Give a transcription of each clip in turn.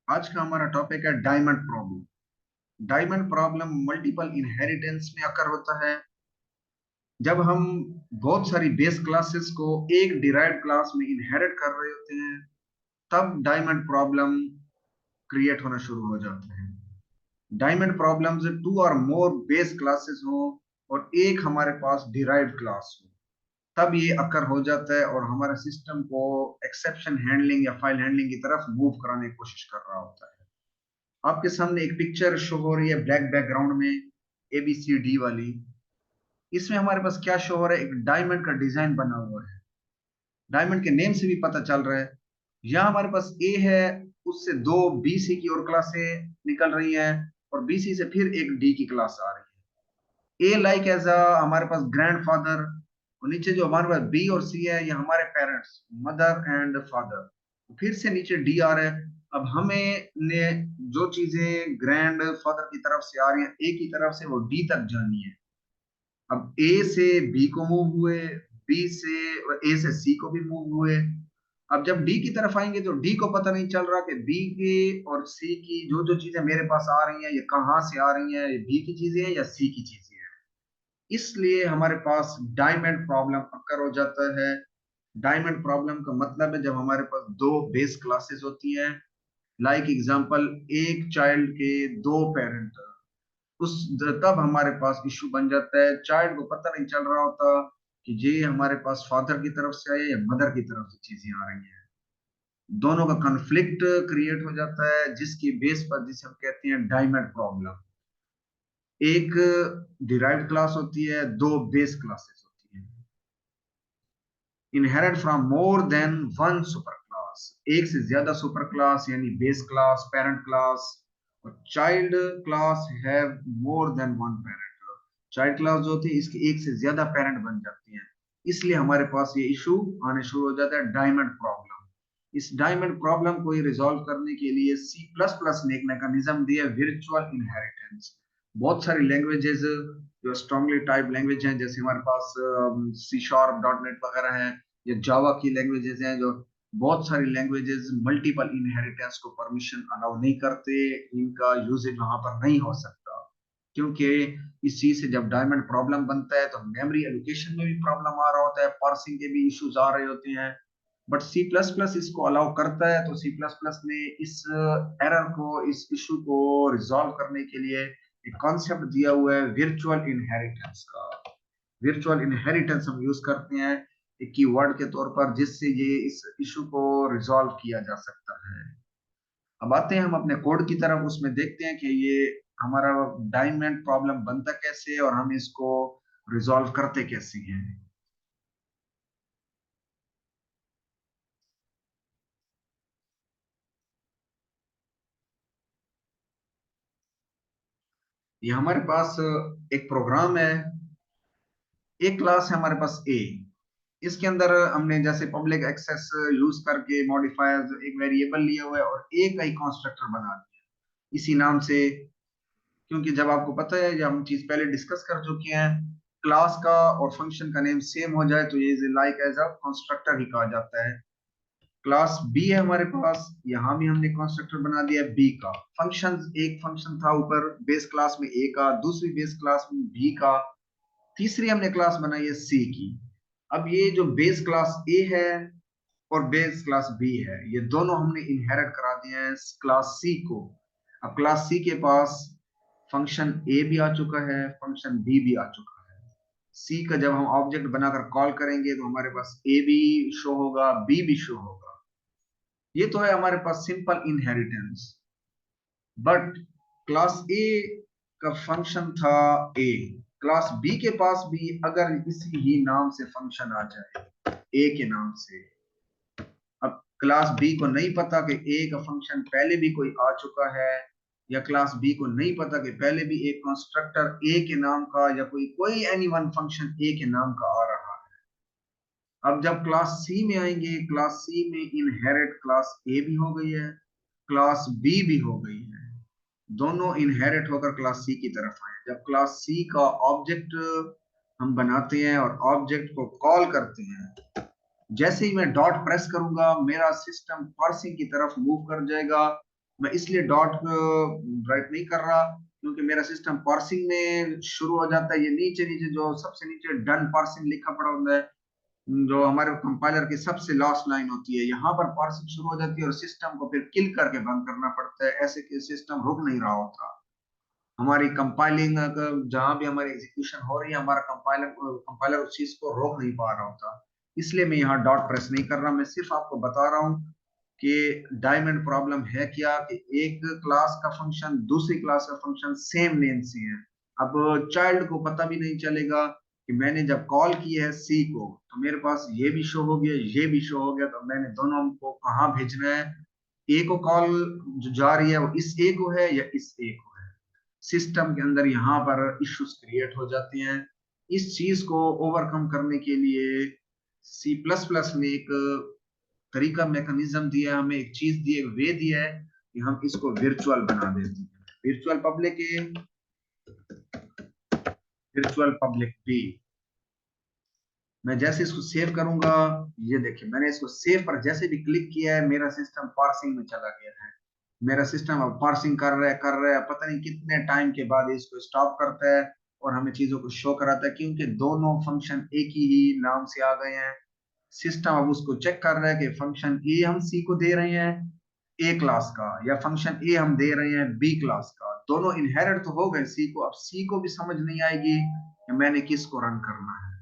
आज का हमारा टॉपिक है diamond problem. Diamond problem multiple inheritance में अकर होता है जब हम बहुत सारी बेस क्लासेस को एक डिराइव्ड क्लास में इनहेरिट कर रहे होते हैं, तब डायमंड प्रॉब्लम क्रिएट होना शुरू हो जाता है। डायमंड प्रॉब्लम्स टू और मोर बेस क्लासेस हो और एक हमारे पास डिराइव्ड क्लास हो, तब ये अकर हो जाता है और हमारा सिस्टम को एक्सेप्शन हैंडलिंग या फाइल हैंडलिंग की तरफ मूव कराने की कोशिश कर रहा होता है। आपके सामने एक पिक्चर शो हो रही है ब्लैक बैकग्राउंड में, ABCD वाली। इसमें हमारे पास क्या शो हो रहा है? एक डायमंड का डिजाइन बना हुआ है। डायमंड के नेम से भी पता चल रहा है। यहाँ हमारे पास ए है, उससे दो BC की और क्लासें निकल रही हैं और BC से फिर एक D की क्लास आ रही है। ए लाइक एज अ हमारे पास ग्रैंडफादर, और नीचे जो हमारे पास B और C है, ये हमारे पेरेंट्स, मदर एंड फादर। फिर से नीचे D आ रहा है। अब हमें ने जो चीजें ग्रैंड फादर की तरफ से आ रही है ए की तरफ से, वो D तक जानी है। अब A से B को मूव हुए, B से और A से C को भी मूव हुए। अब जब D की तरफ आएंगे तो D को पता नहीं चल रहा कि B की और C की जो जो चीजें मेरे पास आ रही हैं, ये कहाँ से आ रही हैं, ये B की चीजें हैं या C की चीजें हैं। इसलिए हमारे पास डायमंड प्रॉब्लम अक्कर हो जाता है। डायमंड प्रॉब्लम का मतलब है जब हमारे पास दो बेस क्लासेस होती हैं, लाइक एग्जांपल एक चाइल्ड के दो पेरेंट, उस तब हमारे पास इशू बन जाता है। चाइल्ड को पता नहीं चल रहा होता कि ये हमारे पास फादर की तरफ से आई या मदर की तरफ से चीजें आ रही हैं। दोनों का कॉन्फ्लिक्ट क्रिएट हो जाता है, जिसकी बेस पर जिसे हम कहते हैं डायमंड प्रॉब्लम। एक डिराइव्ड क्लास होती है, दो बेस क्लासेस होती हैं। Inherit from more than one super class, एक से ज्यादा सुपर क्लास यानी बेस क्लास, पेरेंट क्लास। और child class have more than one parent, child class जो होती है इसके एक से ज्यादा पेरेंट बन जाती हैं। इसलिए हमारे पास ये इशू आने शुरू हो जाता है, डायमंड प्रॉब्लम। इस डायमंड प्रॉब्लम को रिजॉल्व करने के लिए C++ ने एक मैकेनिज्म दिया, वर्चुअल इनहेरिटेंस। बहुत सारी लैंग्वेजेस जो स्ट्रांगली टाइप लैंग्वेज हैं, जैसे हमारे पास C#.NET वगैरह है, या जावा की लैंग्वेजेस हैं, जो बहुत सारी लैंग्वेजेस मल्टीपल इनहेरिटेंस को परमिशन अलाउ नहीं करते। इनका यूजेज वहां पर नहीं हो सकता, क्योंकि इस चीज से जब डायमंड प्रॉब्लम बनता है तो मेमोरी एलोकेशन में भी प्रॉब्लम आ रहा होता है, पार्सिंग के भी इश्यूज आ रहे होते हैं। बट C++ इसको अलाउ करता है, तो C++ ने इस एरर को, इस इशू को रिजॉल्व करने के लिए एक कॉन्सेप्ट दिया हुआ है वर्चुअल इनहेरिटेंस का। वर्चुअल इनहेरिटेंस हम यूज करते हैं एक कीवर्ड के तौर पर, जिससे ये इस इशू को रिजॉल्व किया जा सकता है। अब आते हैं हम अपने कोड की तरफ, उसमें देखते हैं कि ये हमारा डायमंड प्रॉब्लम बनता कैसे है और हम इसको रिजॉल्व करते कैसे हैं। ये हमारे पास एक प्रोग्राम है, एक क्लास है हमारे पास ए। इसके अंदर हमने जैसे पब्लिक एक्सेस यूज करके मॉडिफायर्स एक वेरिएबल लिया हुआ है और ए का ही कंस्ट्रक्टर बना दिया इसी नाम से। क्योंकि जब आपको पता है, जब हम चीज पहले डिस्कस कर चुके हैं, क्लास का और फंक्शन का नेम सेम हो जाए तो ये लाइक एज अ कंस्ट्रक्टर ही कहा जाता है। क्लास बी है हमारे पास, यहाँ भी हमने कंस्ट्रक्टर बना दिया बी का। फंक्शन, एक फंक्शन था ऊपर बेस क्लास में ए का, दूसरी बेस क्लास में बी का, तीसरी हमने क्लास बनाई है सी की। अब ये जो बेस क्लास ए है और बेस क्लास बी है, ये दोनों हमने इनहेरिट करा दिए हैं क्लास सी को। अब क्लास सी के पास फंक्शन ए भी आ चुका है, फंक्शन बी भी आ चुका है। सी का जब हम ऑब्जेक्ट बनाकर कॉल करेंगे तो हमारे पास ए भी शो होगा, बी भी शो होगा। ये तो है हमारे पास simple inheritance. But class A का फंक्शन था ए, क्लास बी के पास भी अगर इसी ही नाम से फंक्शन आ जाए, ए के नाम से। अब क्लास बी को नहीं पता कि ए का फंक्शन पहले भी कोई आ चुका है, या क्लास बी को नहीं पता कि पहले भी एक कंस्ट्रक्टर ए के नाम का या कोई कोई एनी वन फंक्शन ए के नाम का आ रहा है। अब जब क्लास सी में आएंगे, क्लास सी में इनहेरिट क्लास ए भी हो गई है, क्लास बी भी हो गई है। दोनों इनहेरिट होकर क्लास सी की तरफ आए। जब क्लास सी का ऑब्जेक्ट हम बनाते हैं और ऑब्जेक्ट को कॉल करते हैं, जैसे ही मैं डॉट प्रेस करूंगा मेरा सिस्टम पार्सिंग की तरफ मूव कर जाएगा। मैं इसलिए डॉट राइट नहीं कर रहा क्योंकि मेरा सिस्टम पार्सिंग में शुरू हो जाता है। ये नीचे नीचे जो सबसे नीचे डन पार्सिंग लिखा पड़ा होता है, जो हमारे कंपाइलर की सबसे लास्ट लाइन होती है, यहाँ पर पार्सिंग शुरू हो जाती है और सिस्टम को फिर किल करके बंद करना पड़ता है। ऐसे कि सिस्टम रुक नहीं रहा होता। हमारी कंपाइलिंग जहां भी हमारी एग्जीक्यूशन हो रही है, हमारा कंपाइलर कंपाइलर उस चीज को रोक नहीं पा रहा होता। इसलिए मैं यहाँ डॉट प्रेस नहीं कर रहा, मैं सिर्फ आपको बता रहा हूँ कि डायमंड प्रॉब्लम है क्या, कि एक क्लास का फंक्शन दूसरी क्लास का फंक्शन सेम नेम से है। अब चाइल्ड को पता भी नहीं चलेगा कि मैंने जब कॉल की है सी को, तो मेरे पास ये भी शो हो गया, ये भी शो हो गया, तो मैंने दोनों को कहाँ भेजना है। ए को कॉल जो जा रही है वो इस ए को है या इस ए को है। सिस्टम के अंदर यहाँ पर इश्यूज क्रिएट हो जाती हैं। इस चीज को ओवरकम करने के लिए सी प्लस प्लस ने एक तरीका मैकेनिज्म दिया है, हमें एक चीज दी है, एक वे दिया है कि हम इसको वर्चुअल बना देते हैं। वर्चुअल पब्लिक ए, वर्चुअल पब्लिक बी। मैं जैसे इसको सेव करूंगा, ये देखिए मैंने इसको सेव पर जैसे भी क्लिक किया है मेरा सिस्टम पार्सिंग में चला गया है। मेरा सिस्टम अब पार्सिंग कर रहा है, पता नहीं कितने टाइम के बाद इसको स्टॉप करता है और हमें चीजों को शो कराता है, क्योंकि दोनों फंक्शन एक ही नाम से आ गए हैं। सिस्टम अब उसको चेक कर रहा है कि फंक्शन ए हम सी को दे रहे हैं ए क्लास का, या फंक्शन ए हम दे रहे हैं बी क्लास का। दोनों इनहेरिट तो हो गए सी को, अब सी को भी समझ नहीं आएगी कि मैंने किसको रन करना है।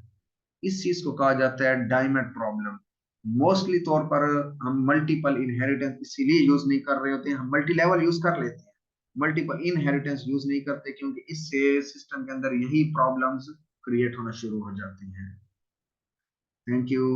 इस चीज को कहा जाता है डायमंड प्रॉब्लम। मोस्टली तौर पर हम मल्टीपल इनहेरिटेंस इसीलिए यूज नहीं कर रहे होते हैं, हम मल्टी लेवल यूज कर लेते हैं, मल्टीपल इनहेरिटेंस यूज नहीं करते, क्योंकि इससे सिस्टम के अंदर यही प्रॉब्लम्स क्रिएट होना शुरू हो जाती हैं। Thank you.